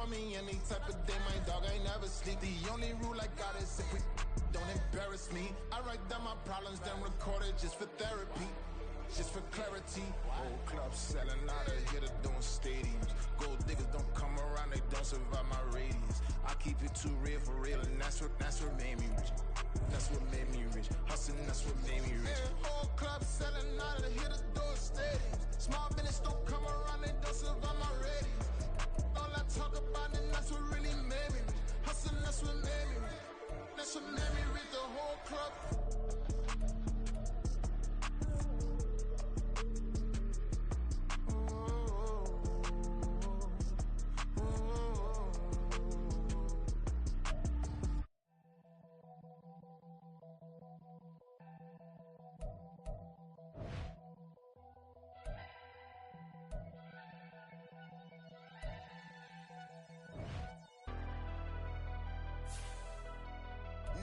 on me any type of day, my dog, I never sleep. The only rule I got is if we don't embarrass me. I write down my problems, then record it just for therapy. Just for clarity, whole club selling out of here to doing stadiums. Gold diggers don't come around, they don't survive my radius. I keep it too real for real, and that's what made me rich. That's what made me rich. Hustling, that's what made me rich. Yeah, whole club selling out of here to doing stadiums. Small business don't come around, they don't survive my radius. All I talk about, and that's what really made me rich. Hustling, that's what made me rich. That's what made me rich. The whole club.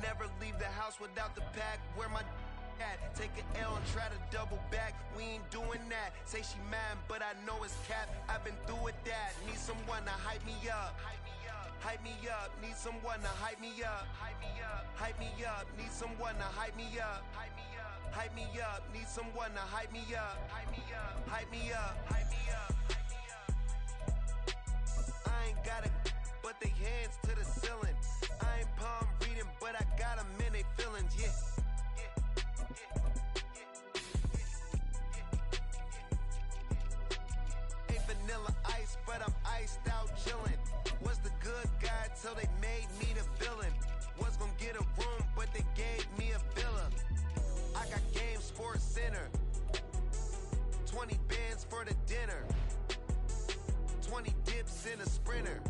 Never leave the house without the pack. Where my at? Take an L and try to double back. We ain't doing that. Say she mad, but I know it's cap. I've been through with that. Need someone to hype me up. Hype me up. Need someone to hype me up. Hype me up. Need someone to hype me up. Hype me up. Need someone to hype me up. Hype me up. Hype me up. I ain't got it, but they hands to the ceiling. I ain't palm reading, but I got them in they feelings, yeah. Ain't vanilla ice, but I'm iced out chillin'. Was the good guy till they made me the villain. Was gonna get a room, but they gave me a villa. I got game Sports Center. 20 bands for the dinner. 20 dips in a sprinter.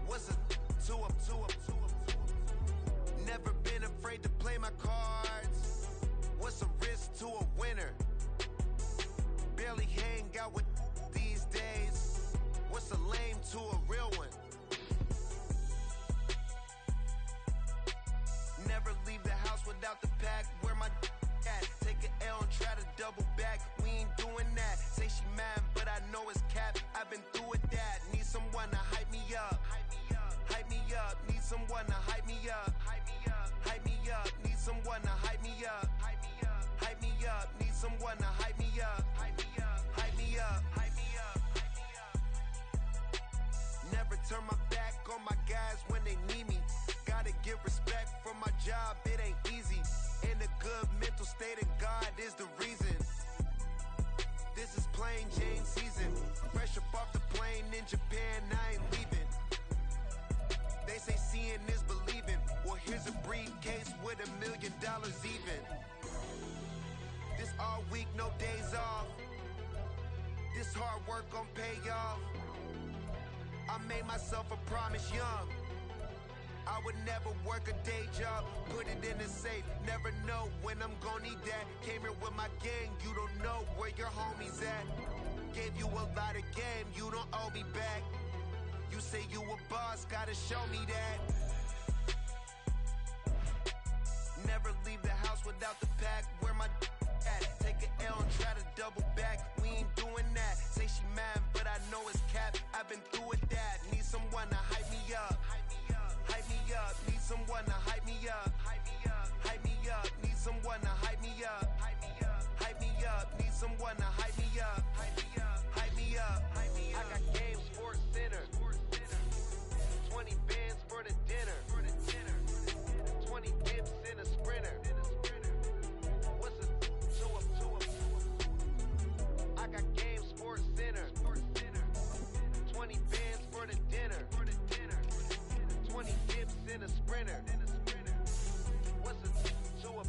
What's a two up? Never been afraid to play my cards. What's a risk to a winner? Barely hang out with these days. What's a lame to a real one? Never leave the house without the pack. Where my at? Take an L and try to double back. We ain't doing that. Say she mad, but I know it's cap. I've been through with that. Need someone to hype me up. Hype me up. Need someone to hype me up. Hype me up. Need someone to hype me up. Hype me up. Need someone to hype me up. Hype me up. Hype me up. Never turn my back on my guys when they need me. Gotta give respect for my job, it ain't easy. In a good mental state, and God is the reason. This is plain Jane season. Fresh up off the plane in Japan, I ain't leaving. They say seeing is believing. Well, here's a briefcase with $1 million even. This all week, no days off. This hard work gon' pay off. I made myself a promise young. I would never work a day job, put it in a safe. Never know when I'm gon' need that. Came here with my gang, you don't know where your homies at. Gave you a lot of game, you don't owe me back. You say you a boss, gotta show me that. Never leave the house without the pack. Where my at? Take an L and try to double back. We ain't doing that. Say she mad, but I know it's cap. I've been through with that. Need someone to hype me up. Hype me up. Need someone to hype me up. Hype me up. Need someone to hype me up. Hype me up. Need someone to hype me up. Hype me up. I got game Sports Center. 20 bands for the dinner. 20 dips in a sprinter. What's a two up? I got game Sports Center. 20 bands for the dinner. 20 dips in a sprinter. What's a two up?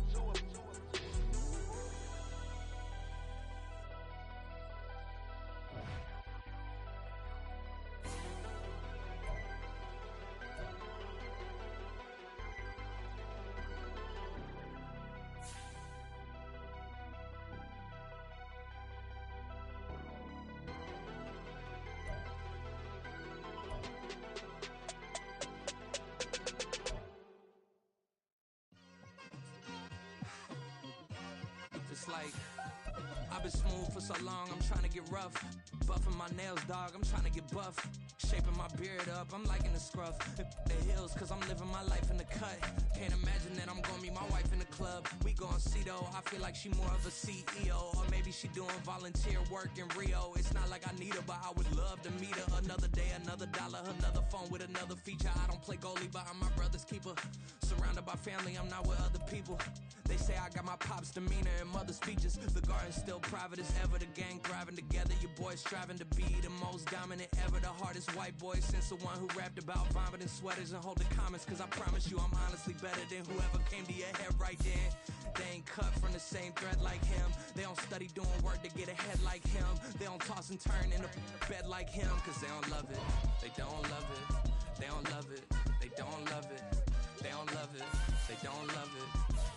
It's like I've been smooth for so long, I'm trying to get rough. Buffing my nails, dog, I'm trying to get buff. Shaping my beard up, I'm liking the scruff. The hills, cause I'm living my life in the cut. Can't imagine that I'm gonna meet my wife in the club. We gon' see though, I feel like she more of a CEO. Or maybe she doing volunteer work in Rio. It's not like I need her, but I would love to meet her. Another day, another dollar, another phone with another feature. I don't play goalie, but I'm my brother's keeper. Surrounded by family, I'm not with other people. They say I got my pop's demeanor and mother's features. The garden's still private as ever. The gang thriving together. Your boys striving to be the most dominant ever. The hardest white boy since the one who rapped about vomiting sweaters and hold the comments. Cause I promise you I'm honestly better than whoever came to your head right then. They ain't cut from the same thread like him. They don't study doing work to get ahead like him. They don't toss and turn in a bed like him. Cause they don't love it. They don't love it. They don't love it. They don't love it. They don't love it. They don't love it.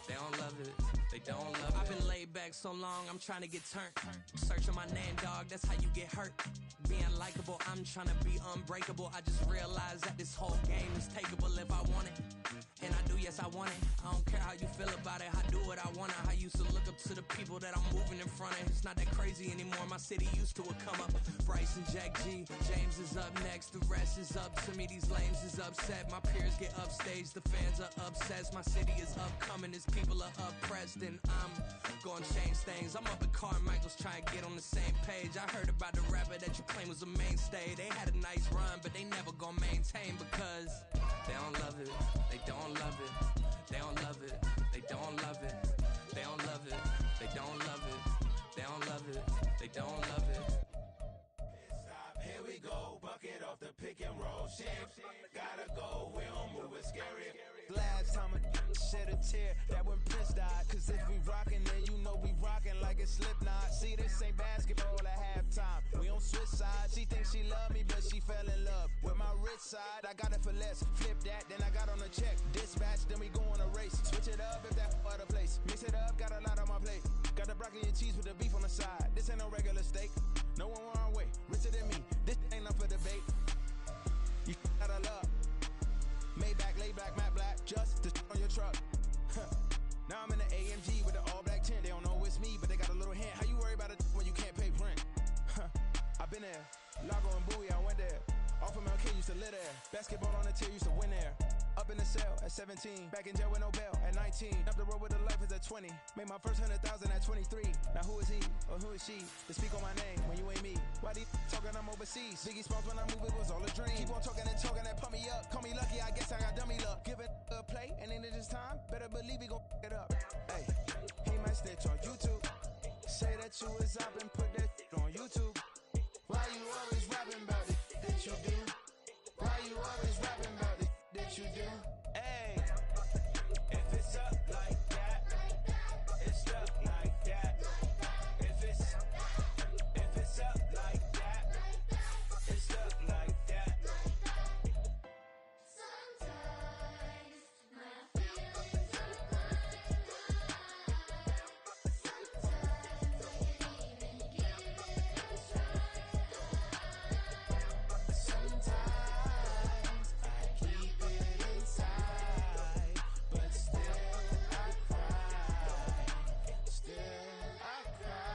They don't love it. They don't love it. I've been laid back so long, I'm trying to get turned. Searching my name, dog, that's how you get hurt. Being likable, I'm trying to be unbreakable. I just realized that this whole game is takeable if I want it. And I do, yes, I want it. I don't care how you feel about it. I do what I want. I used to look up to the people that I'm moving in front of. It's not that crazy anymore. My city used to come up. Bryce and Jack G. James is up next. The rest is up to me. These lames is upset. My peers get upstage. The fans are obsessed. My city is upcoming. These people are oppressed. And I'm gonna change things. I'm up at Carmichael's trying to get on the same page. I heard about the rapper that you claim was a mainstay. They had a nice run, but they never gonna maintain because they don't love it. They don't love it. They don't love it. They don't love it. They don't love it. They don't love it. They don't love it. They don't love it. Here we go, bucket off the pick and roll shit. Gotta go, we don't move it scary. Last time I shed a tear, that when Prince died. Cause if we rockin', then you know we rockin' like a Slipknot. See, this ain't basketball at halftime. We on switch sides. She thinks she love me, but she fell in love with my rich side. I got it for less. Flip that, then I got on a check. Dispatch, then we go on a race. Switch it up if that other place. Mix it up, got a lot on my plate. Got the broccoli and cheese with the beef on the side. This ain't no regular steak. No one wrong way. Richer than me. This ain't up for debate. You out of luck. Maybach, lay back, matte black. Just the on your truck. Now I'm in the AMG with the all black tint. They don't know it's me, but they got a little hint. How you worry about it when you can't pay rent? I've been there. Lago and Bowie, I went there. Off of MLK, used to live there. Basketball on the tier, used to win there. Up in the cell at 17. Back in jail with no bail at 19. Up the road with the life is at 20. Made my first 100,000 at 23. Now who is he or who is she to speak on my name when you ain't me? Why they talking I'm overseas? Biggie Smalls when I move it was all a dream. Keep on talking and talking and pump me up. Call me lucky, I guess I got dummy luck. Give it a play and then it's time. Better believe we gon' it up. Hey, he might snitch on YouTube. Say that you was up and put that on YouTube. Why you always rapping about it that you do? Why you always rapping about it that you do? Hey, if it's up like that, it's stuck like that. If it's up like that, it's stuck like that. Sometimes my feelings are blind. Sometimes I can't even give it a try. Sometimes I keep it inside, but still I cry. Still I cry.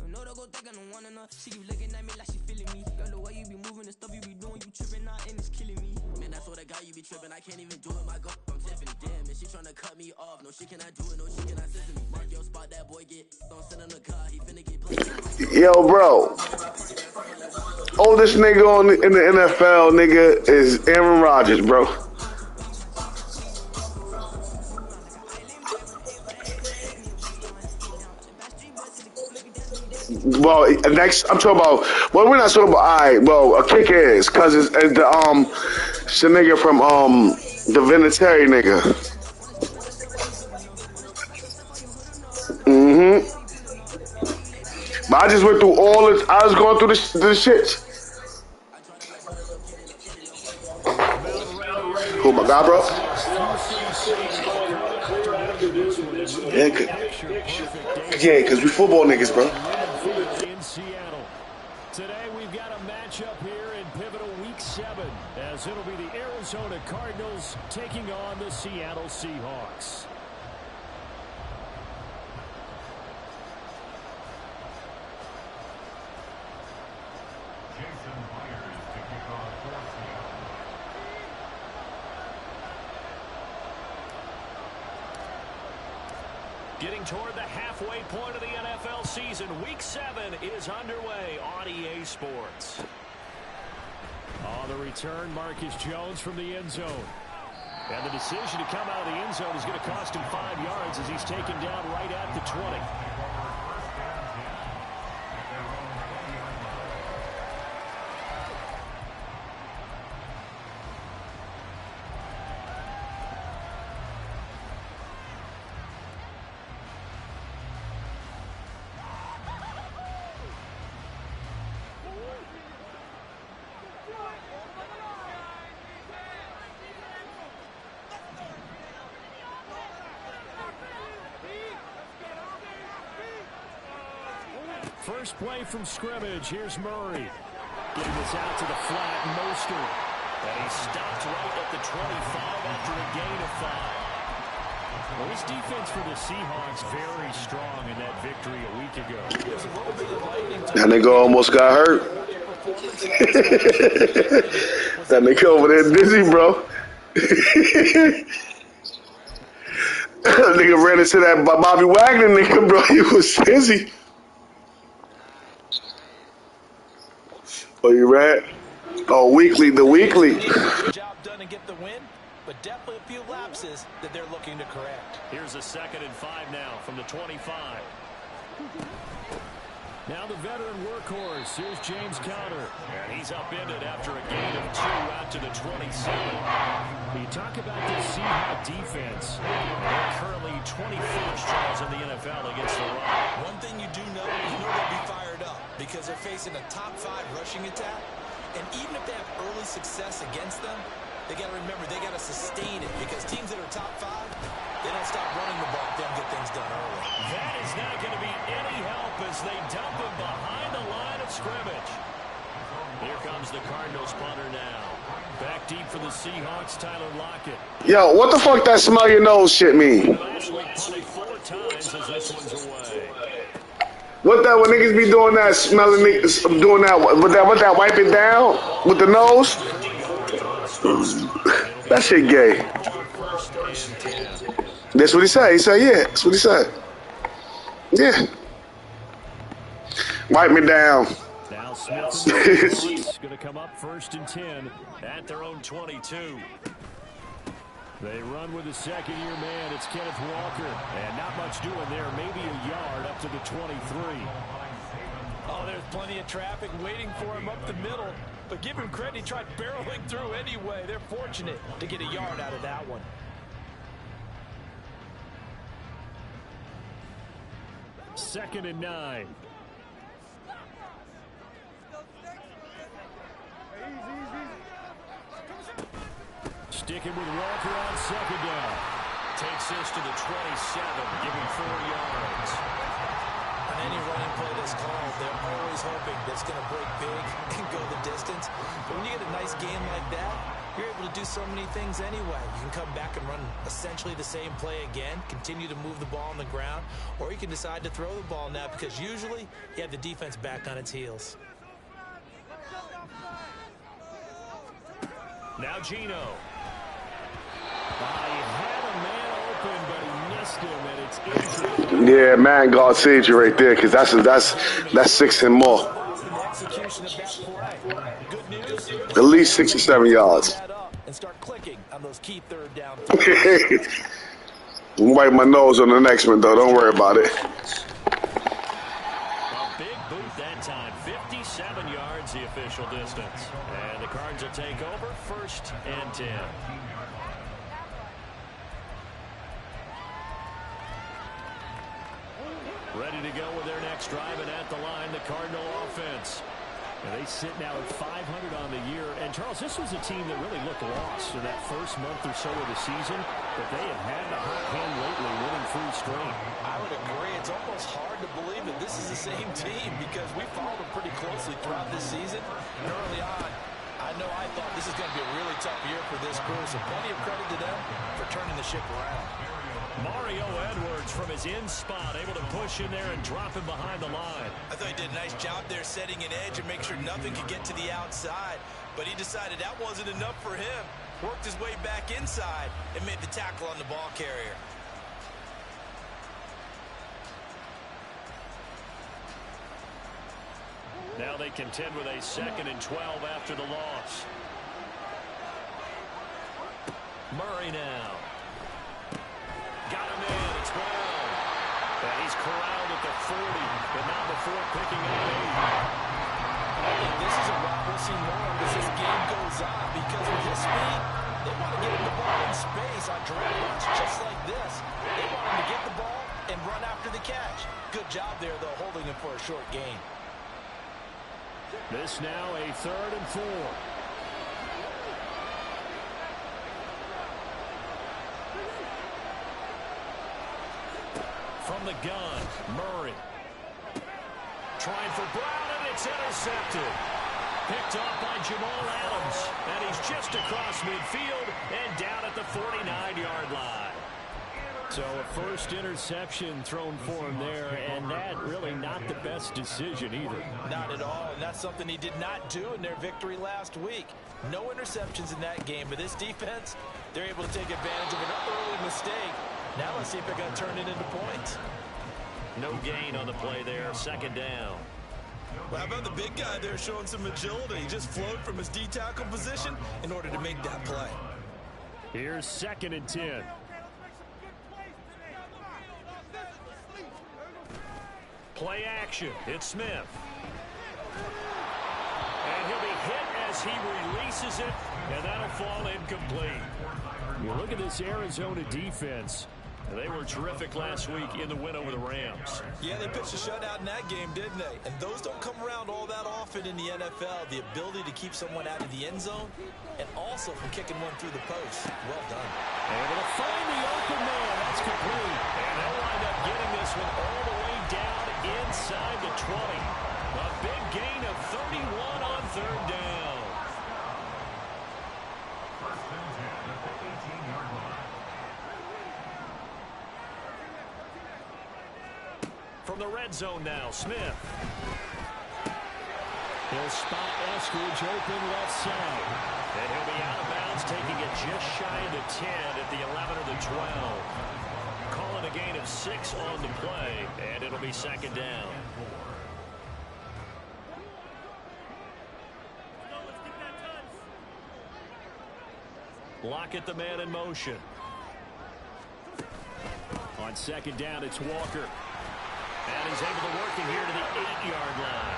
No, they go thinking no one enough. She keep looking at me like she feeling me. Girl, the way you be moving the stuff you be doing, you tripping out and it's killing me. Man, that's what I got, you be tripping. I can't even do it, my girl. I'm Tiffany. Damn, and she tryna cut me off. No, she cannot do it, no, she cannot sit to me. Mark your spot, that boy get. Don't send him the car, he finna get played. Yo, bro. Oldest nigga in the NFL, nigga, is Aaron Rodgers, bro. Well, next I'm talking about. Well, we're not talking about. Alright, well, a kick is because it's the nigga from the Vinatieri nigga. But I just went through all it. I was going through the shit. Oh my God, bro. Yeah, cause we football niggas, bro. Seattle. Today we've got a matchup here in pivotal Week 7, as it'll be the Arizona Cardinals taking on the Seattle Seahawks. Getting toward the halfway point of the NFL season, Week 7 is underway on EA Sports. On the return, Marcus Jones from the end zone. And the decision to come out of the end zone is going to cost him 5 yards as he's taken down right at the 20. First play from scrimmage. Here's Murray. Getting this out to the flat. Mostert. And he stopped right at the 25 after a gain of 5. Well, this defense for the Seahawks very strong in that victory a week ago. That nigga almost got hurt. That nigga over there dizzy, bro. That nigga ran into that Bobby Wagner nigga, bro. He was dizzy. Oh, you right? Oh, the weekly. Job done to get the win, but definitely a few lapses that they're looking to correct. Here's a 2nd and 5 now from the 25. Now the veteran workhorse. Here's James Conner. And he's upended after a gain of 2 out to the 27. You talk about the Seahawks defense. They're currently 21st, Charles, in the NFL against the run. One thing you do know, they'll be fired up because they're facing a top 5 rushing attack. And even if they have early success against them, they got to remember they got to sustain it because teams that are top 5, they don't stop running the ball if they don't get things done early. That is not going to be any help as they dump him behind the line of scrimmage. Here comes the Cardinals punter now. Back deep for the Seahawks, Tyler Lockett. Yo, what the fuck that smell your nose shit mean? Last week punted 4 times as this one's away. What that when niggas be doing that smelling doing that with that wiping down with the nose? That shit gay. That's what he said. He said, yeah. That's what he said. Yeah. Wipe me down. Now Smith going to come up 1st and 10 at their own 22. They run with a second-year man. It's Kenneth Walker. And not much doing there. Maybe a yard up to the 23. Oh, there's plenty of traffic waiting for him up the middle. But give him credit, he tried barreling through anyway. They're fortunate to get a yard out of that one. Second and 9. Sticking with Walker on 2nd down. Takes this to the 27, giving 4 yards. On any running play that's called, they're always hoping that it's going to break big and go the distance. But when you get a nice game like that, you're able to do so many things anyway. You can come back and run essentially the same play again, continue to move the ball on the ground, or you can decide to throw the ball now because usually you have the defense back on its heels. Now Geno. He had a man open, but he missed him, and it's injury. Yeah, man, God saved you right there, because that's 6 and more. At least 6 or 7 yards. And start clicking on those key 3rd down. Wipe my nose on the next one, though. Don't worry about it. A big boot that time. 57 yards, the official distance. And the Cards will take over 1st and 10. Ready to go with their next drive, and at the line, the Cardinal offense. And they sit now at 500 on the year. And, Charles, this was a team that really looked lost in that first month or so of the season, but they have had a hot hand lately, winning 3 straight. I would agree. It's almost hard to believe that this is the same team because we followed them pretty closely throughout this season. And early on, I know I thought this is going to be a really tough year for this crew, so plenty of credit to them for turning the ship around. Mario Edwards from his in spot, able to push in there and drop him behind the line. I thought he did a nice job there setting an edge and make sure nothing could get to the outside. But he decided that wasn't enough for him. Worked his way back inside and made the tackle on the ball carrier. Now they contend with a 2nd and 12 after the loss. Murray now. Got him in. It's Brown. And he's corralled at the 40, but not before picking up 8. I think this is a route we'll see more of as this game goes on because with his speed, they want to get him the ball in space on drag routes just like this. They want him to get the ball and run after the catch. Good job there, though, holding him for a short gain. This now a 3rd and 4. From the gun, Murray. Trying for Brown, and it's intercepted. Picked off by Jamal Adams. And he's just across midfield and down at the 49-yard line. So a first interception thrown for him there, and that really not the best decision either. Not at all, and that's something he did not do in their victory last week. No interceptions in that game, but this defense, they're able to take advantage of an early mistake. Now let's see if they're going to turn it into points. No gain on the play there, 2nd down. Well, how about the big guy there showing some agility? He just flowed from his D-tackle position in order to make that play. Here's 2nd and 10. Play action. It's Smith. And he'll be hit as he releases it, and that'll fall incomplete. You look at this Arizona defense. They were terrific last week in the win over the Rams. Yeah, they pitched a shutout in that game, didn't they? And those don't come around all that often in the NFL. The ability to keep someone out of the end zone and also from kicking one through the post. Well done. Able to find the open man. That's complete. And they'll wind up getting this one all the way down inside the 20. A big gain of 31 on 3rd down. From the red zone now, Smith. He'll spot Eskridge open left side. And he'll be out of bounds, taking it just shy of the 10 at the 11 or the 12. Calling a gain of 6 on the play, and it'll be 2nd down. Lockett, the man in motion. On 2nd down, it's Walker. And he's able to work it here to the 8-yard line.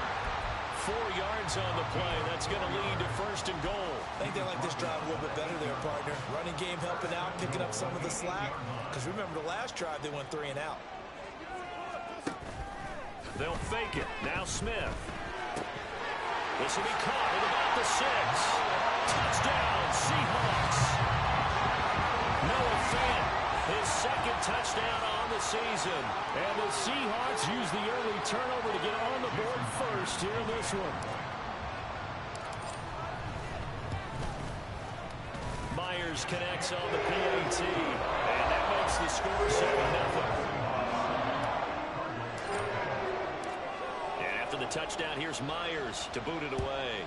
4 yards on the play. That's going to lead to 1st and goal. I think they like this drive a little bit better there, partner. Running game helping out, picking up some of the slack. Because remember the last drive, they went 3 and out. They'll fake it. Now Smith. This will be caught at about the 6. Touchdown, Seahawks. Noah Fant, his 2nd touchdown on the season. And the Seahawks use the early turnover to get on the board first here in this one. Myers connects on the PAT. And that makes the score 7-0. And after the touchdown, here's Myers to boot it away.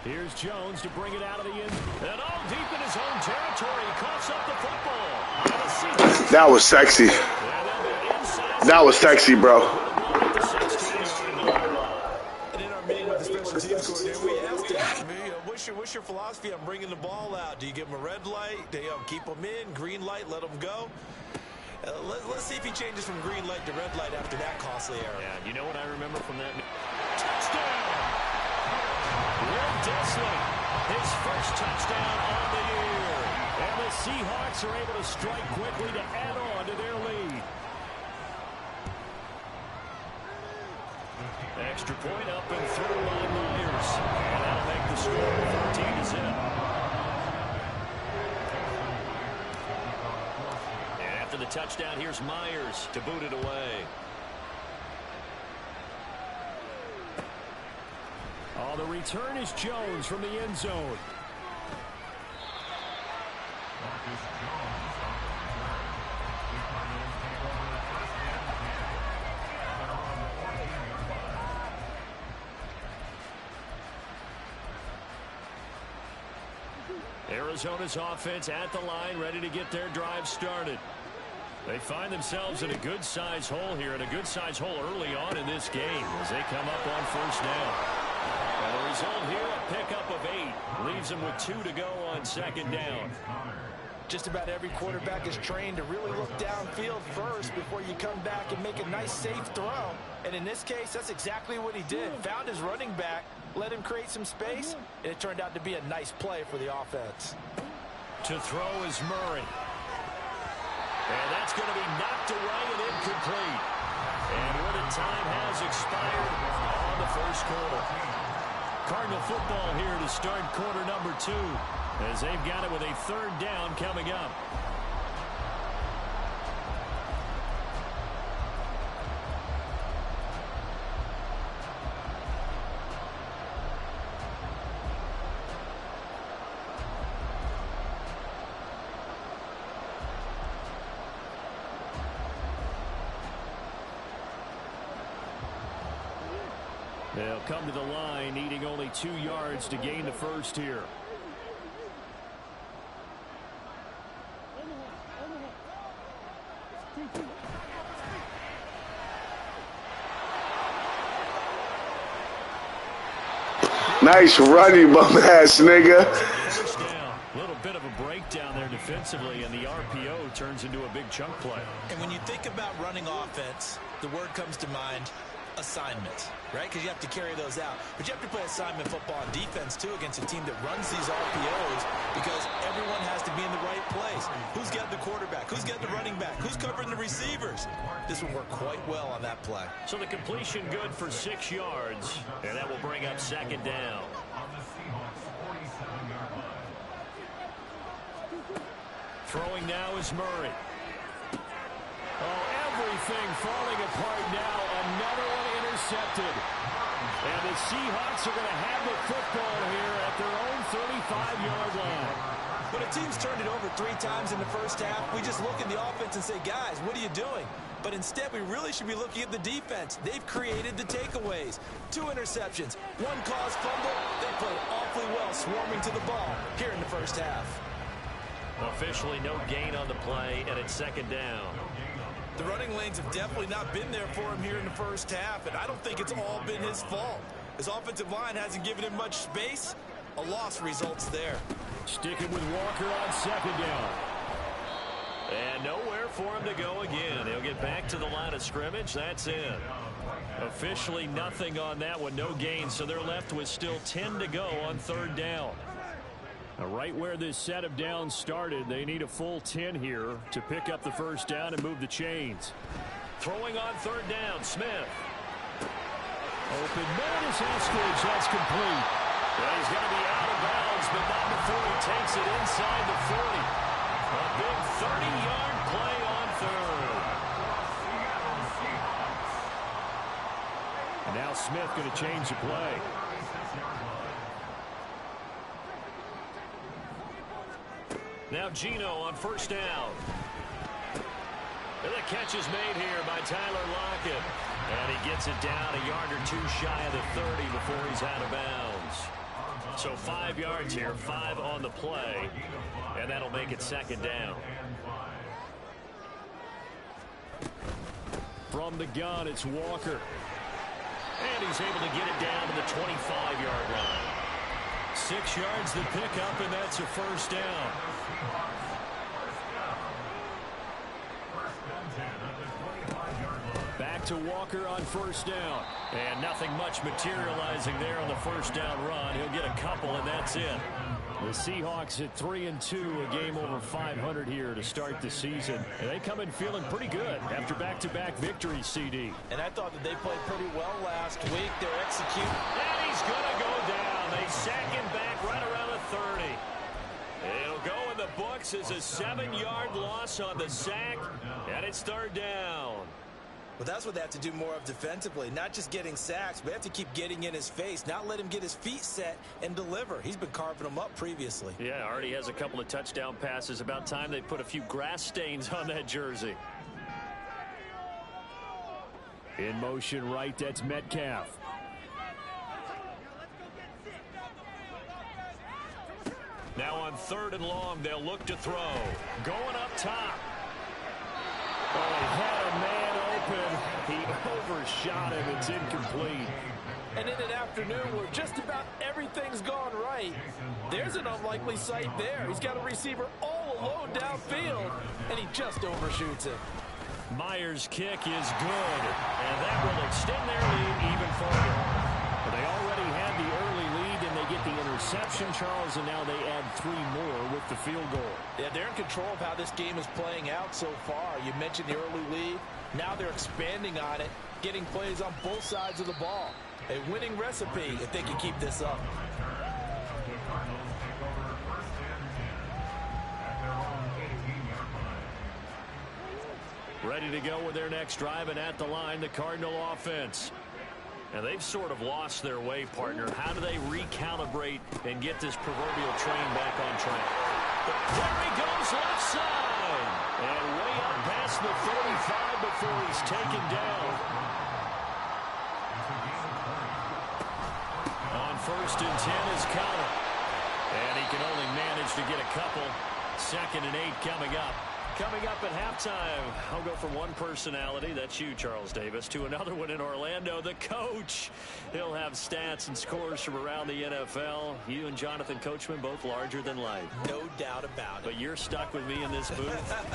Here's Jones to bring it out of the end. And all deep in his own territory. He coughs up the football. That was sexy. That was sexy, bro. And in our meeting with the special teams coordinator, we asked him, what's your philosophy on bringing the ball out? Do you give him a red light? Do you keep him in? Green light, let him go? Let's see if he changes from green light to red light after that costly error. Yeah, you know what I remember from that? Touchdown! Will Dissly, his first touchdown on the year. And the Seahawks are able to strike quickly to add on to their lead. Extra point up and through by Myers. And that'll make the score 14-0. And after the touchdown, here's Myers to boot it away. Oh, the return is Jones from the end zone. Arizona's offense at the line, ready to get their drive started. They find themselves in a good-sized hole here, and a good-sized hole early on in this game as they come up on first down. And the result here, a pickup of 8. Leaves them with 2 to go on second down. Just about every quarterback is trained to really look downfield first before you come back and make a nice, safe throw. And in this case, that's exactly what he did. Found his running back, let him create some space, and it turned out to be a nice play for the offense. To throw is Murray. And that's going to be knocked away and incomplete. And where the time has expired on the first quarter. Cardinal football here to start quarter number 2 as they've got it with a third down coming up. They'll come to the line, needing only 2 yards to gain the first here. Nice running, bum-ass nigga. First down. A little bit of a breakdown there defensively, and the RPO turns into a big chunk play. And when you think about running offense, the word comes to mind, assignment, right? Because you have to carry those out. But you have to play assignment football on defense, too, against a team that runs these RPOs because everyone has to be in the right place. Who's got the quarterback? Who's got the running back? Who's covering the receivers? This will work quite well on that play. So the completion good for 6 yards, and that will bring up second down. Throwing now is Murray. Oh, everything falling apart now. Another one intercepted. And the Seahawks are going to have the football here at their own 35-yard line. When a team's turned it over 3 times in the first half, we just look at the offense and say, guys, what are you doing? But instead, we really should be looking at the defense. They've created the takeaways. 2 interceptions, 1 caused fumble. They played awfully well swarming to the ball here in the first half. Officially no gain on the play, and it's second down. The running lanes have definitely not been there for him here in the first half, and I don't think it's all been his fault. His offensive line hasn't given him much space. A loss results there. Sticking with Walker on second down. And nowhere for him to go again. He'll get back to the line of scrimmage. That's it. Officially nothing on that one. No gain, so they're left with still 10 to go on third down. Now, right where this set of downs started, they need a full 10 here to pick up the first down and move the chains. Throwing on third down, Smith. Open man is Eskridge. That's complete. Well, he's going to be out of bounds, but not before he takes it inside the 40. A big 30-yard play on third. And now Smith going to change the play. Now Gino on first down. And the catch is made here by Tyler Lockett. And he gets it down a yard or 2 shy of the 30 before he's out of bounds. So 5 yards here, 5 on the play. And that'll make it second down. From the gun, it's Walker. And he's able to get it down to the 25-yard line. 6 yards to pick up, and that's a first down. Back to Walker on first down. And nothing much materializing there on the first down run. He'll get a couple, and that's it. The Seahawks at 3-2, a game over 500 here to start the season. And they come in feeling pretty good after back-to-back victories, CD. And I thought that they played pretty well last week. They're executing. And he's going to go down. They sack him back right around the 30. It'll go in the books as a 7-yard loss on the sack, and it's third down. Well, that's what they have to do more of defensively, not just getting sacks, but they have to keep getting in his face, not let him get his feet set and deliver. He's been carving them up previously. Yeah, already has a couple of touchdown passes. About time they put a few grass stains on that jersey. In motion right, that's Metcalf. Now on 3rd and long, they'll look to throw. Going up top. Oh, he had a man open. He overshot him. It's incomplete. And in an afternoon where just about everything's gone right, there's an unlikely sight there. He's got a receiver all alone downfield, and he just overshoots it. Myers' kick is good, and that will extend their lead even further. But they already had the early lead, and they get the interception, Charles, and now they add 3 more with the field goal. Yeah, they're in control of how this game is playing out so far. You mentioned the early lead. Now they're expanding on it, getting plays on both sides of the ball. A winning recipe if they can keep this up. Ready to go with their next drive, and at the line, the Cardinal offense. And they've sort of lost their way, partner. How do they recalibrate and get this proverbial train back on track? There he goes, left side. And way up past the 35 before he's taken down. On 1st and 10 is Connor. And he can only manage to get a couple. 2nd and 8 coming up. Coming up at halftime, I'll go from one personality, that's you, Charles Davis, to another one in Orlando, the coach. He'll have stats and scores from around the NFL. You and Jonathan Coachman, both larger than life. No doubt about it. But you're stuck with me in this booth,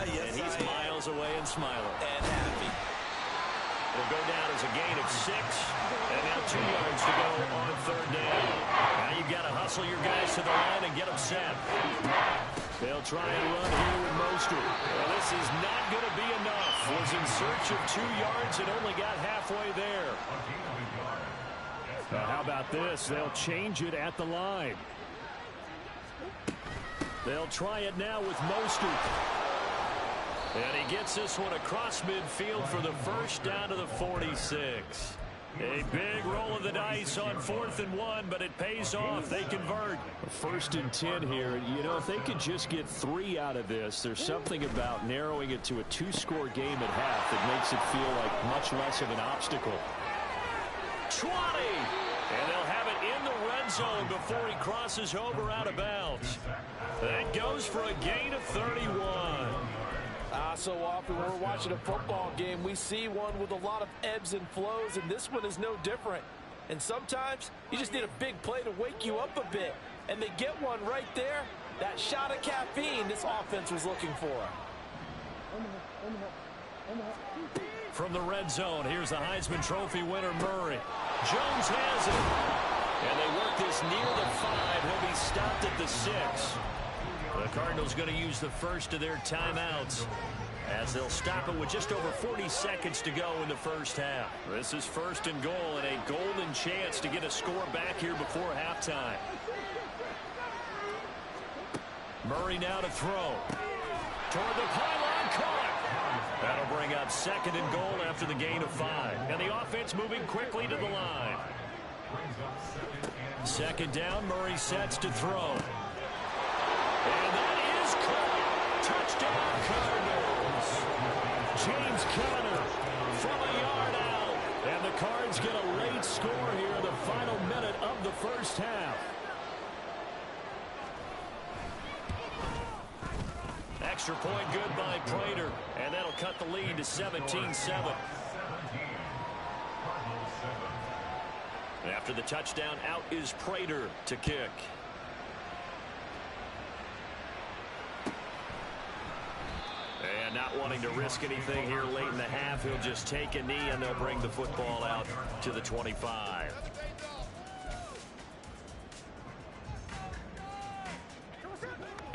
yes, and he's miles away and smiling. And happy. It'll go down as a gain of 6, and now 2 yards to go on 3rd down. Now you've got to hustle your guys to the line and get them set. They'll try and run here with Mostert. Well, this is not going to be enough. Was in search of 2 yards and only got halfway there. How about this? They'll change it at the line. They'll try it now with Mostert. And he gets this one across midfield for the first down to the 46. A big roll of the dice on 4th and 1, but it pays off. They convert. 1st and 10 here. You know, if they could just get 3 out of this, there's something about narrowing it to a 2-score game at half that makes it feel like much less of an obstacle. 20! And they'll have it in the red zone before he crosses over out of bounds. That goes for a gain of 31. So often when we're watching a football game, we see one with a lot of ebbs and flows, and this one is no different. And sometimes you just need a big play to wake you up a bit. And they get one right there. That shot of caffeine this offense was looking for. From the red zone, here's the Heisman Trophy winner, Murray. Jones has it. And they work this near the 5. He'll be stopped at the 6. The Cardinals going to use the first of their timeouts as they'll stop it with just over 40 seconds to go in the first half. This is 1st and goal and a golden chance to get a score back here before halftime. Murray now to throw. Toward the pylon, caught. That'll bring up 2nd and goal after the gain of 5. And the offense moving quickly to the line. 2nd down, Murray sets to throw. And that is caught. Touchdown, Cardinals. James Conner from a yard out. And the Cards get a late score here in the final minute of the first half. Extra point good by Prater. And that'll cut the lead to 17-7. After the touchdown, out is Prater to kick. And not wanting to risk anything here late in the half, he'll just take a knee and they'll bring the football out to the 25.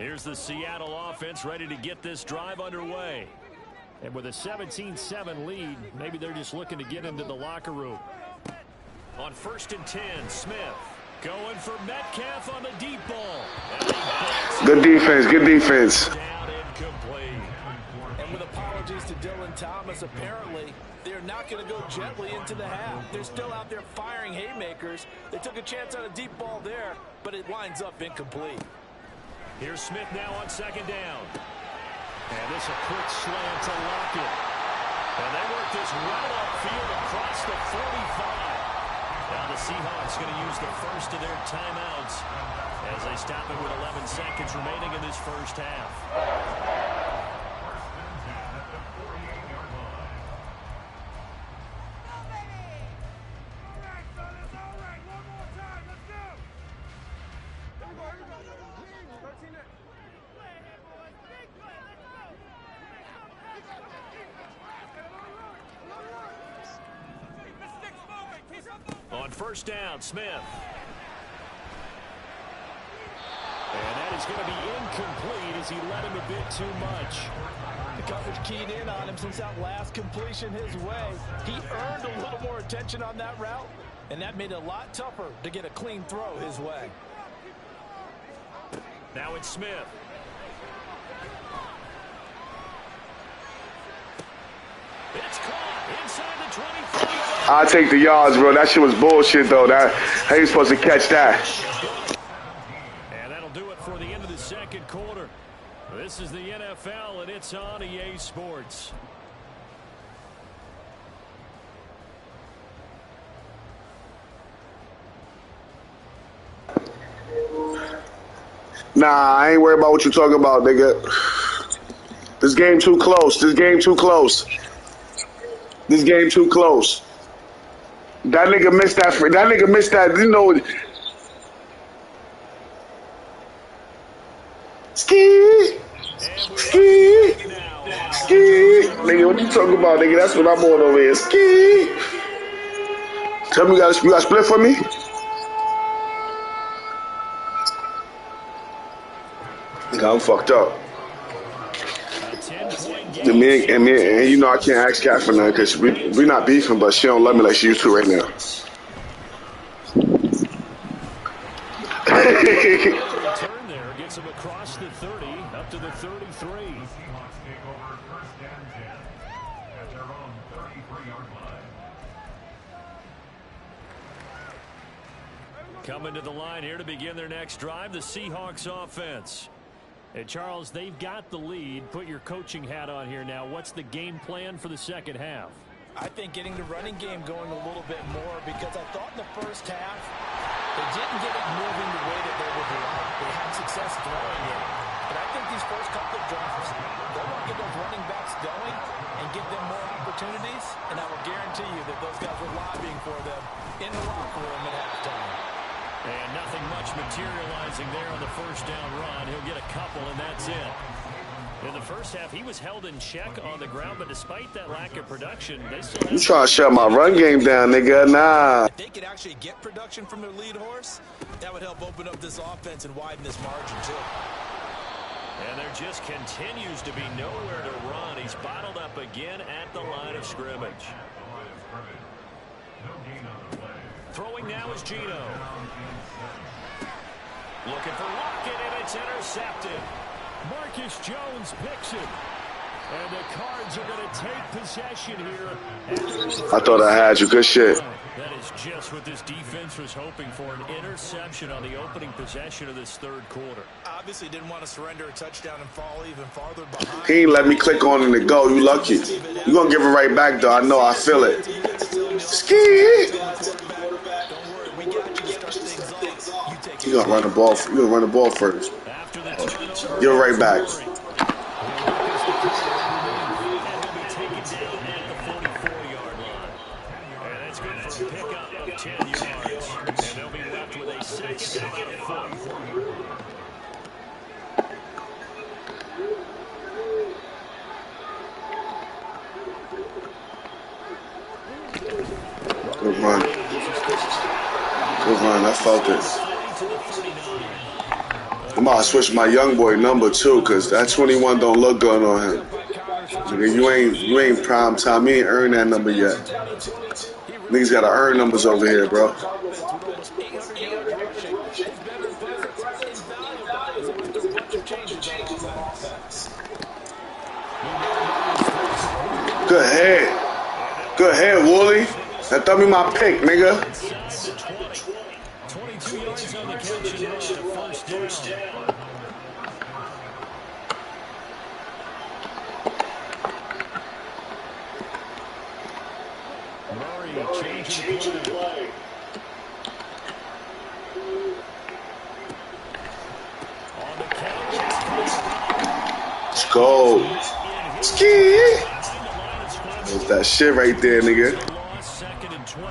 Here's the Seattle offense ready to get this drive underway. And with a 17-7 lead, maybe they're just looking to get into the locker room. On 1st and 10, Smith going for Metcalf on the deep ball. Good defense, good defense. Down incomplete. And with apologies to Dylan Thomas, apparently they're not going to go gently into the half. They're still out there firing haymakers. They took a chance on a deep ball there, but it winds up incomplete. Here's Smith now on 2nd down. And this a quick slant to Lockett. And they work this well upfield across the 45. Now the Seahawks going to use the first of their timeouts as they stop it with 11 seconds remaining in this first half. On 1st down, Smith. And that is going to be incomplete as he led him a bit too much. The coverage keyed in on him since that last completion his way. He earned a little more attention on that route, and that made it a lot tougher to get a clean throw his way. Now it's Smith. It's caught inside the 25. I'll take the yards, bro. That shit was bullshit, though. How you supposed to catch that? And that'll do it for the end of the second quarter. This is the NFL, and it's on EA Sports. Nah, I ain't worried about what you talking about, nigga. This game too close. This game too close. This game too close. That nigga missed that. That nigga missed that. You know. Ski. Ski. Ski. Nigga, what you talking about, nigga? That's what I'm on over here. Ski. Tell me you got split for me? Nigga, I'm fucked up. And you know I can't ask Kat for nothing because we not beefing, but she don't love me like she used to right now. Turn there gets him across the 30 up to the 33. Coming to the line here to begin their next drive, the Seahawks offense. Hey, Charles, they've got the lead. Put your coaching hat on here now. What's the game plan for the second half? I think getting the running game going a little bit more, because I thought in the first half they didn't get it moving the way that they would like. They had success throwing it. But I think these first couple of drives, they want to get those running backs going and give them more opportunities. And I will guarantee you that those guys were lobbying for them in the locker room at halftime. And nothing much materializing there on the first down run. He'll get a couple, and that's it. In the first half, he was held in check on the ground, but despite that lack of production, they still have... You trying to shut my run game down, nigga? Nah. If they could actually get production from their lead horse, that would help open up this offense and widen this margin, too. And there just continues to be nowhere to run. He's bottled up again at the line of scrimmage. Throwing now is Gino. Looking for Lockett, and it's intercepted. Marcus Jones picks it. And the Cards are going to take possession here. I thought I had you. Good shit. That is just what this defense was hoping for, an interception on the opening possession of this third quarter. Obviously didn't want to surrender a touchdown and fall even farther behind. He ain't let me click on it and go. You lucky. You going to give it right back, though. I know. I feel it. Ski. You going to run the ball. You going to run the ball first. Give it right back. Pickup of 10 yards, and they'll be left with a second down and 4. Good run. Good run. I felt it. I'm about to switch my young boy number too, cause that 21 don't look good on him. Nigga, you ain't prime time. You ain't earned that number yet. Niggas gotta earn numbers over here, bro. With almost 800 yards rushing, his veteran presence invaluable as they went through a bunch of changes on offense. Good head, Wooly. That throw me my pick, nigga. 22 yards on the catch and run, a first down. Murray changing the play. On the count. Let's go. Ski. That's that shit right there, nigga. Second and 12.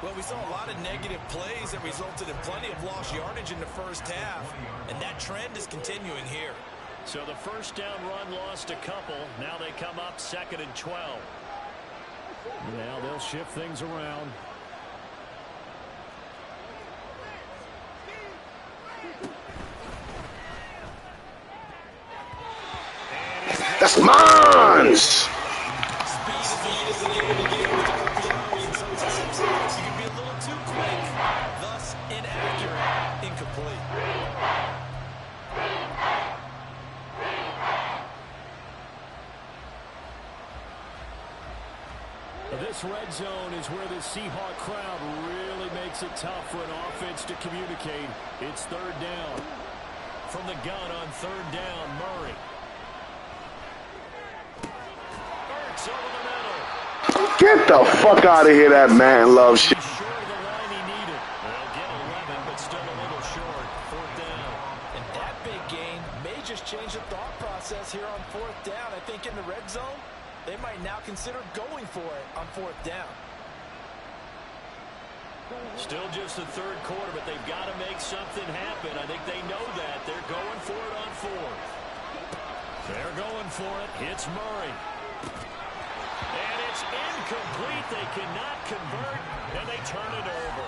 Well, we saw a lot of negative plays that resulted in plenty of lost yardage in the first half, and that trend is continuing here. So the first down run lost a couple. Now they come up second and 12. Now they'll shift things around. That's mine. This red zone is where the Seahawk crowd really makes it tough for an offense to communicate. It's third down. From the gun on third down, Murray. Burks over the middle. Get the fuck out of here, that man love shit. Short of the line he needed. They'll get 11, but still a little short. Fourth down. And that big gain may just change the thought process here on fourth down. I think in the red zone, they might now consider going for it on fourth down. Still just the third quarter, but they've got to make something happen. I think they know that. They're going for it on fourth. They're going for it. It's Murray. And it's incomplete. They cannot convert, and they turn it over.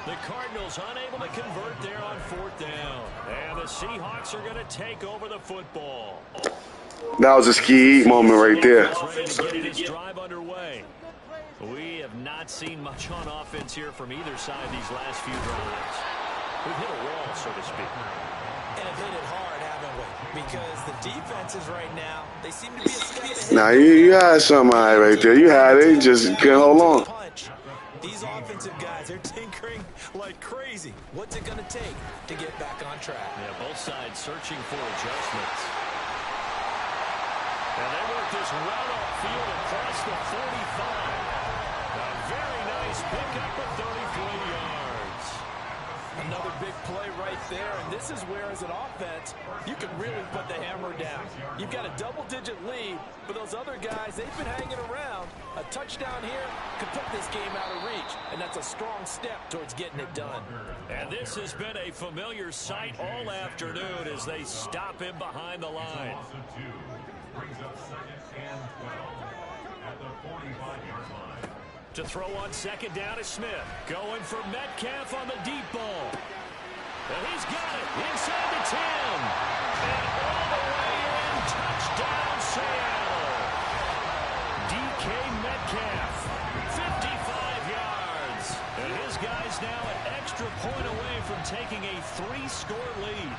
The Cardinals unable to convert there on fourth down. And the Seahawks are going to take over the football. That was a ski moment right there. Ready to get this drive underway. We have not seen much on offense here from either side these last few drives. We've hit a wall, so to speak. And have hit it hard, haven't we? Because the defenses right now, they seem to be a step ahead. Now you had somebody right there. You had it. Just can't hold on. These offensive guys, they're tinkering like crazy. What's it going to take to get back on track? Yeah, both sides searching for adjustments. And they work this route upfield across the 45. A very nice pickup of 33 yards. Another big play right there, and this is where, as an offense, you can really put the hammer down. You've got a double-digit lead, but those other guys, they've been hanging around. A touchdown here could put this game out of reach, and that's a strong step towards getting it done. And this has been a familiar sight all afternoon as they stop him behind the line. Brings up second and 12 at the 45-yard line. To throw on second down is Smith. Going for Metcalf on the deep ball. And he's got it inside the 10. And all the way in. Touchdown, Seattle. DK Metcalf, 55 yards. And his guy's now an extra point away from taking a 3-score lead.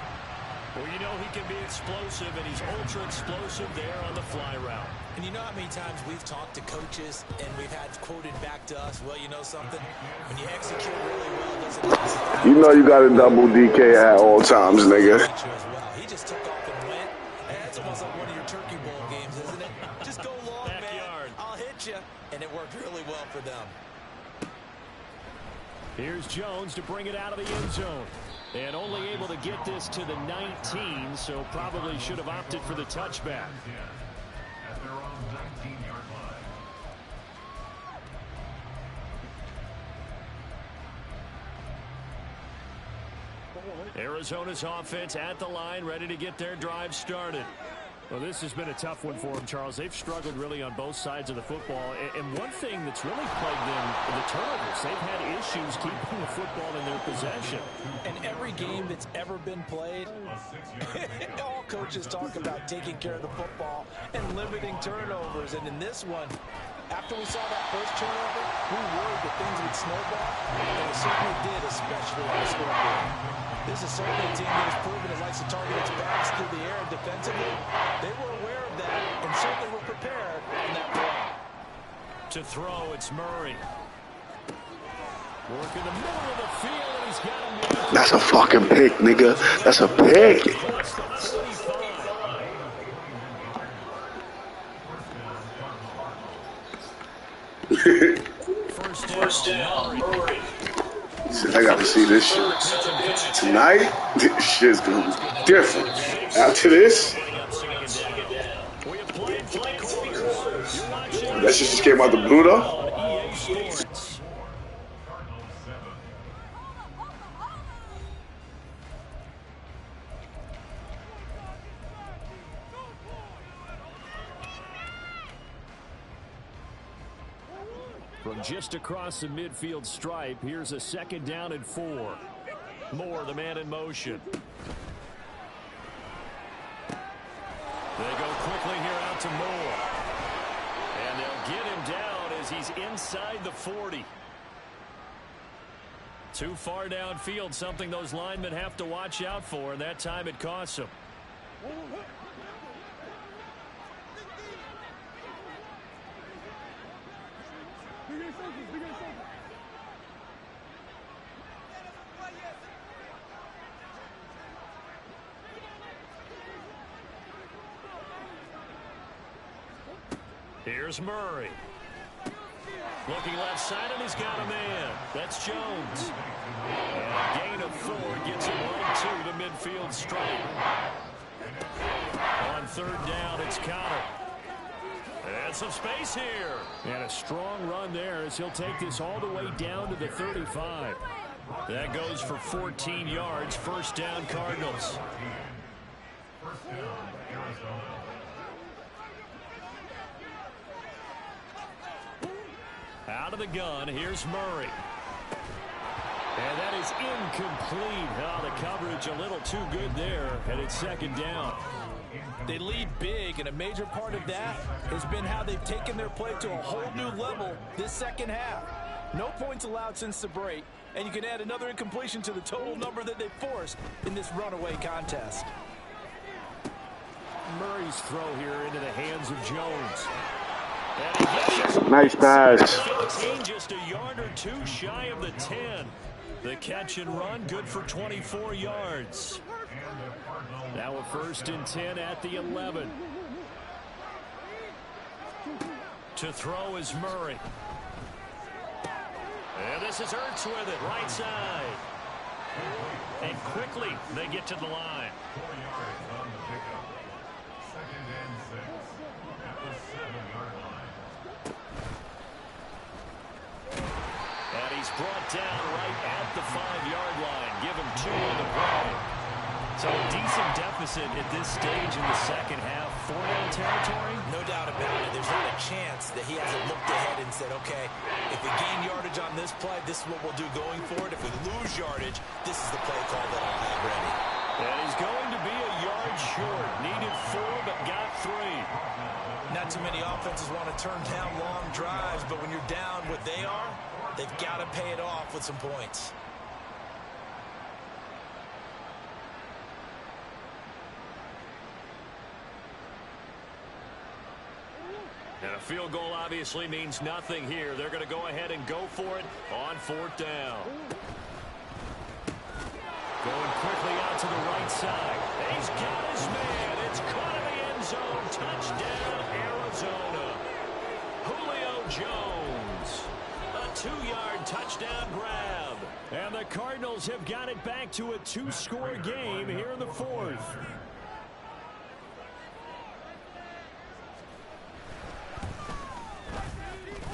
Well, you know he can be explosive, and he's ultra-explosive there on the fly route. And you know how many times we've talked to coaches and we've had quoted back to us, well, you know something? When you execute really well, doesn't matter. You know you got to double DK at all times, nigga. He just took off and went. That's almost like one of your Turkey Bowl games, isn't it? Just go long, Backyard. man. I'll hit you. And it worked really well for them. Here's Jones to bring it out of the end zone. And only able to get this to the 19, so probably should have opted for the touchback. At their own 19-yard line. Arizona's offense at the line, ready to get their drive started. Well, this has been a tough one for them, Charles. They've struggled really on both sides of the football. And one thing that's really plagued them, the turnovers. They've had issues keeping the football in their possession. And every game that's ever been played, all coaches talk about taking care of the football and limiting turnovers. And in this one, after we saw that first turnover, we worried that things would snowball, and it certainly did, especially on the scoreboard. This is certainly a team that has proven it likes to target its backs through the air and defensively. They were aware of that and certainly were prepared on that play. To throw, it's Murray. Work in the middle of the field, and he's got him. That's a fucking pick, nigga. That's a pick. First down, Murray. I got to see this shit tonight. This shit's gonna be different. After this, that shit just came out the blue though. From just across the midfield stripe, here's a 2nd down and 4. Moore, the man in motion. They go quickly here out to Moore. And they'll get him down as he's inside the 40. Too far downfield, something those linemen have to watch out for, and that time it costs them. Here's Murray. Looking left side, and he's got a man. That's Jones. And a gain of 4 gets him right to the midfield stripe. On 3rd down, it's Connor. And some space here. And a strong run there as he'll take this all the way down to the 35. That goes for 14 yards. 1st down, Cardinals. First down, Arizona. Out of the gun, here's Murray. And that is incomplete. Oh, the coverage a little too good there, and it's 2nd down. They lead big, and a major part of that has been how they've taken their play to a whole new level this 2nd half. No points allowed since the break, and you can add another incompletion to the total number that they forced in this runaway contest. Murray's throw here into the hands of Jones. Nice pass. 15, just a yard or 2 shy of the 10. The catch and run, good for 24 yards. Now a 1st and 10 at the 11. To throw is Murray. And this is Ertz with it, right side. And quickly they get to the line. 4 yards on the pickup. 2nd and 6 at the 7-yard line. And he's brought down right at the 5-yard line. Give him 2 on the play. So a decent deficit at this stage in the 2nd half. 4-down territory? No doubt about it. There's not a chance that he hasn't looked ahead and said, okay, if we gain yardage on this play, this is what we'll do going forward. If we lose yardage, this is the play call that I'll have ready. And he's going to be a yard short. Needed 4, but got 3. Not too many offenses want to turn down long drives, but when you're down what they are, they've got to pay it off with some points. And a field goal obviously means nothing here. They're going to go ahead and go for it on 4th down. Going quickly out to the right side. And he's got his man. It's caught in the end zone. Touchdown, Arizona. Julio Jones. A 2-yard touchdown grab. And the Cardinals have got it back to a 2-score game here in the 4th.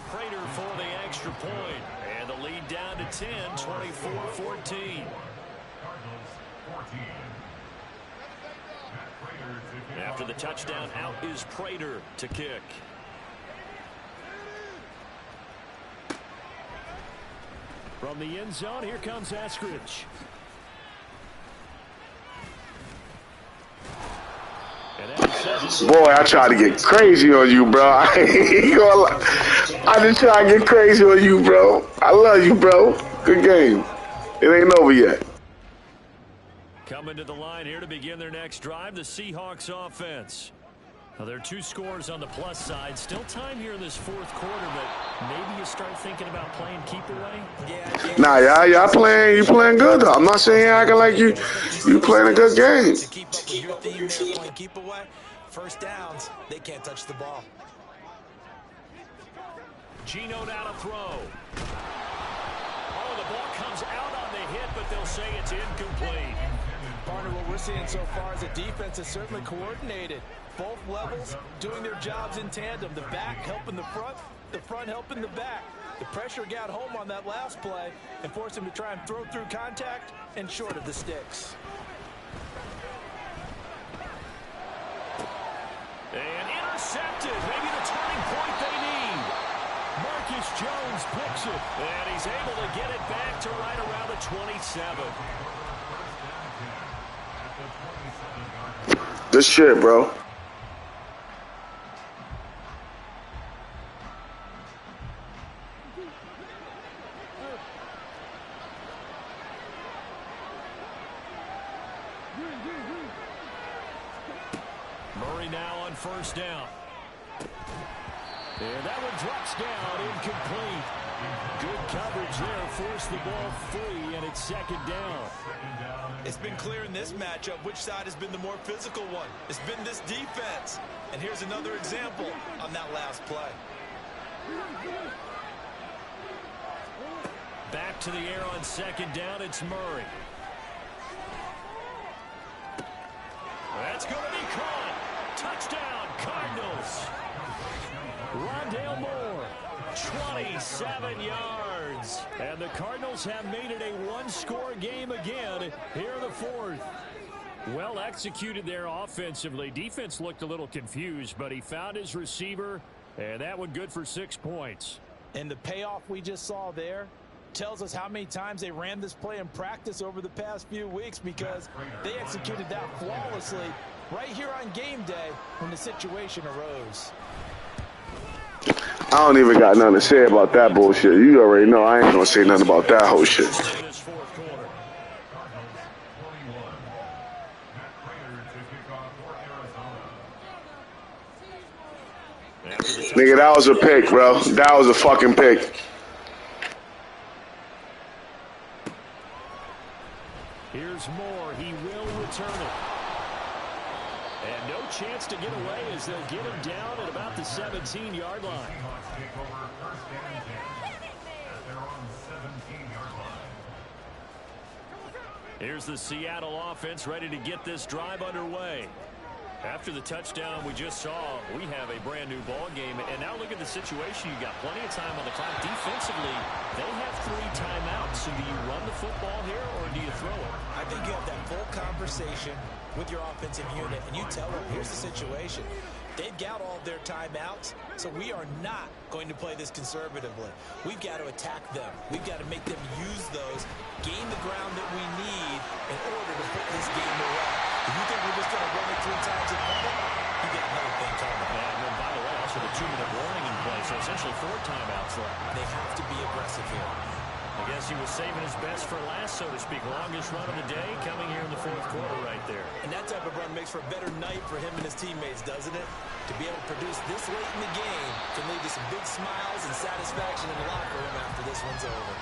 Prater for the extra point. And the lead down to 10, 24-14. Cardinals 14. Matt Prater After the touchdown, out is Prater to kick. From the end zone, here comes Eskridge. Boy, I tried to get crazy on you, bro. I ain't gonna lie. I just try to get crazy on you, bro. I love you, bro. Good game. It ain't over yet. Coming to the line here to begin their next drive, the Seahawks offense. Now, there are 2 scores on the plus side. Still time here in this fourth quarter, but maybe you start thinking about playing keep away. Nah, y'all playing. You playing good though. I'm not saying acting like you playing a good game. To keep up with your theme there, playing keep away. First downs, they can't touch the ball. Gino down to throw. Oh, the ball comes out on the hit, but they'll say it's incomplete. Partner, what we're seeing so far is a defense is certainly coordinated. Both levels doing their jobs in tandem. The back helping the front helping the back. The pressure got home on that last play and forced him to try and throw through contact and short of the sticks. And intercepted. Maybe the turning point they need. Marcus Jones picks it. And he's able to get it back to right around the 27. This shit, bro. Murray now on first down. And that one drops down, incomplete. Good coverage there, forced the ball free, and it's second down. It's been clear in this matchup which side has been the more physical one. It's been this defense. And here's another example on that last play. Back to the air on second down, it's Murray. That's going to be caught. Touchdown, Cardinals. Rondale Moore, 27 yards. And the Cardinals have made it a one-score game again here in the fourth. Well executed there offensively. Defense looked a little confused, but he found his receiver, and that one good for 6 points. And the payoff we just saw there tells us how many times they ran this play in practice over the past few weeks, because they executed that flawlessly right here on game day when the situation arose. I don't even got nothing to say about that bullshit. You already know I ain't gonna say nothing about that whole shit. Nigga, that was a pick, bro. That was a fucking pick. Here's Moore. He will return it. And no chance to get away as they'll get him down at about the 17-yard line. Here's the Seattle offense ready to get this drive underway. After the touchdown we just saw, we have a brand new ball game. And now look at the situation. You got plenty of time on the clock. Defensively, they have 3 timeouts. So do you run the football here or do you throw it? I think you have that full conversation with your offensive unit, and you tell them, here's the situation. They've got all of their timeouts, so we are not going to play this conservatively. We've got to attack them. We've got to make them use those, gain the ground that we need in order to put this game away. If you think we're just going to run it 3 times and run it, you get another thing coming. And then, by the way, also the 2-minute warning in play, so essentially 4 timeouts left. They have to be aggressive here. I guess he was saving his best for last, so to speak. Longest run of the day coming here in the fourth quarter right there. And that type of run makes for a better night for him and his teammates, doesn't it? To be able to produce this late in the game can lead to some big smiles and satisfaction in the locker room after this one's over.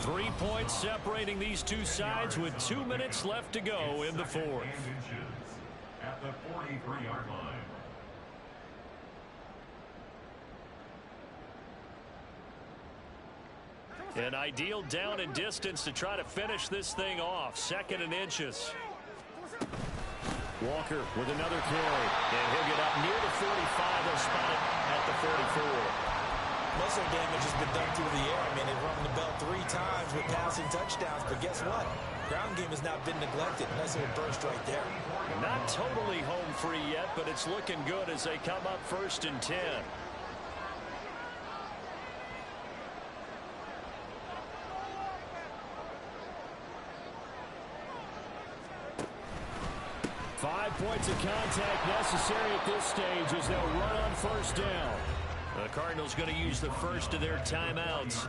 3 points separating these two sides with 2 minutes left to go in the fourth. At the 43-yard line. An ideal down and distance to try to finish this thing off. 2nd and inches. Walker with another carry. And he'll get up near the 45. They'll spot it at the 44. Most of their damage has been done through the air. I mean, they've rung the bell 3 times with passing touchdowns, but guess what? Ground game has not been neglected. Nice little burst right there. Not totally home free yet, but it's looking good as they come up 1st and 10. Five points of contact necessary at this stage as they'll run on 1st down. The Cardinals going to use the first of their timeouts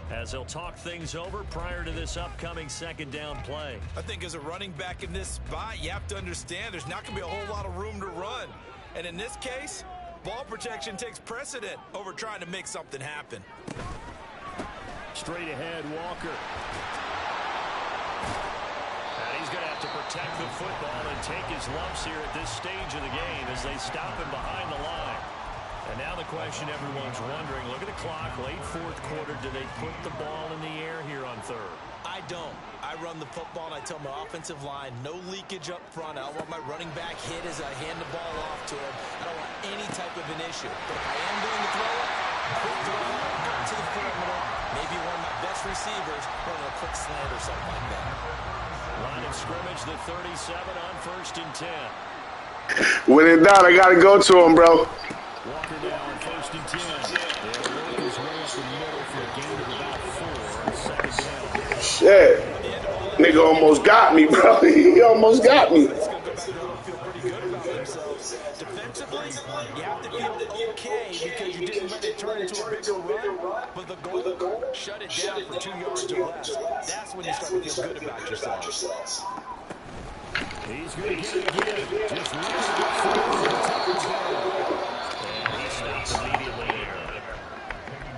as they'll talk things over prior to this upcoming 2nd down play. I think as a running back in this spot, you have to understand there's not going to be a whole lot of room to run. And in this case, ball protection takes precedent over trying to make something happen. Straight ahead, Walker. And he's going to have to protect the football and take his lumps here at this stage of the game as they stop him behind the line. And now the question everyone's wondering, look at the clock, late 4th quarter, do they put the ball in the air here on 3rd? I don't. I run the football and I tell my offensive line, no leakage up front. I don't want my running back hit as I hand the ball off to him. I don't want any type of an issue. But if I am going to throw it, quick throw, go to the perimeter, maybe one of my best receivers running a quick slant or something like that. Line of scrimmage, the 37 on 1st and 10. When in doubt, I got to go to him, bro. Walker down, 1st and 10. They'll work his way up the middle for a gain of about 4 on 2nd down. Shit. Nigga almost got me, bro. He almost got me. Defensively, you have to feel okay because you didn't let it turn into a bigger run, but the goal, shut it down for 2 yards or less. That's when you start to feel good about yourself. He's going to get it again. Just looking at and he stops immediately here.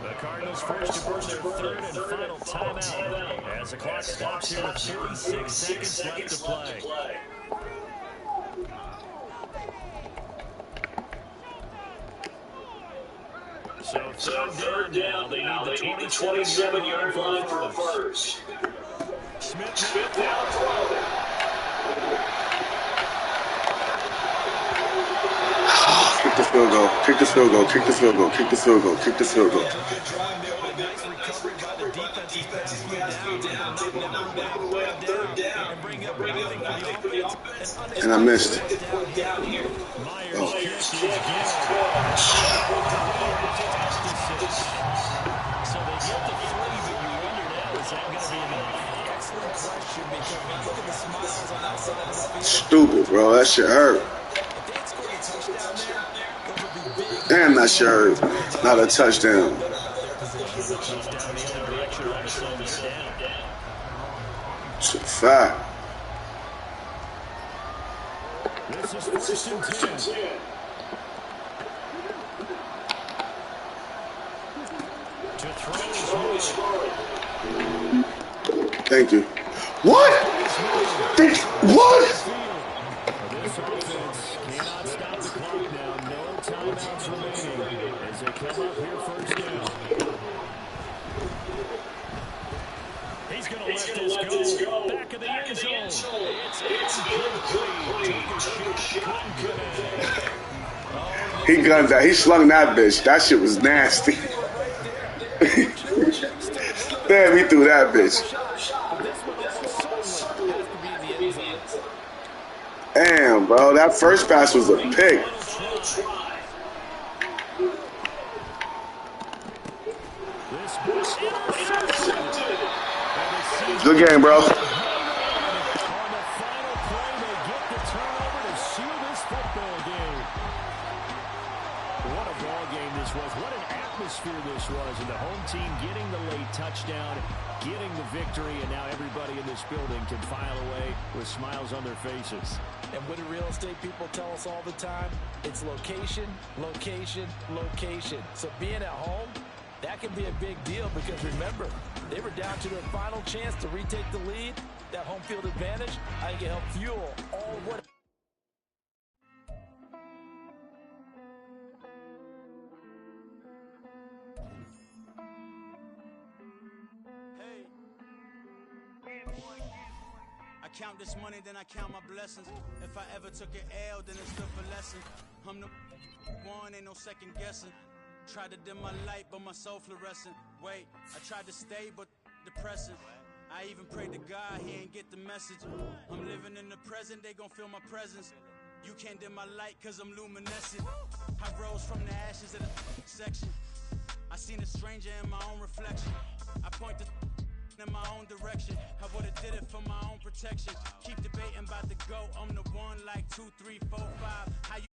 The Cardinals forced to burn their 3rd and final timeout as the clock stops here with 36 seconds left to play. So 3rd down, they need the 27-yard line for a first. Smith down throwing. Kick the field goal. Kick the field goal. Kick the field goal. Kick the field goal. Kick the field goal. And I missed. Oh. Stupid, bro. That shit hurt. Damn, that shit hurt. Not a touchdown. It's a fact. This is 1st and 10. Thank you. What? What? This offense cannot stop the clock now. No timeouts remaining as they come up here 1st down. He's going to let this go. Back of the end zone. It's He gunned that. He slung that bitch. That shit was nasty. Damn, he threw that bitch. Damn, bro. That first pass was a pick. Good game, bro. This was, and the home team getting the late touchdown, getting the victory, and now everybody in this building can file away with smiles on their faces. And what do real estate people tell us all the time? It's location, location, location. So being at home, that can be a big deal because remember, they were down to their final chance to retake the lead. That home field advantage, I think it helped fuel all what. I count this money, then I count my blessings. If I ever took an L, then it's still for lesson. I'm the one, ain't no second guessing. Tried to dim my light, but my soul fluorescent. Wait, I tried to stay, but depressing. I even prayed to God, he ain't get the message. I'm living in the present, they gon' feel my presence. You can't dim my light, cause I'm luminescent. I rose from the ashes of the section. I seen a stranger in my own reflection. I point the in my own direction. I would've did it for my own protection. Keep debating about the GOAT, I'm the one like 2, 3, 4, 5. How you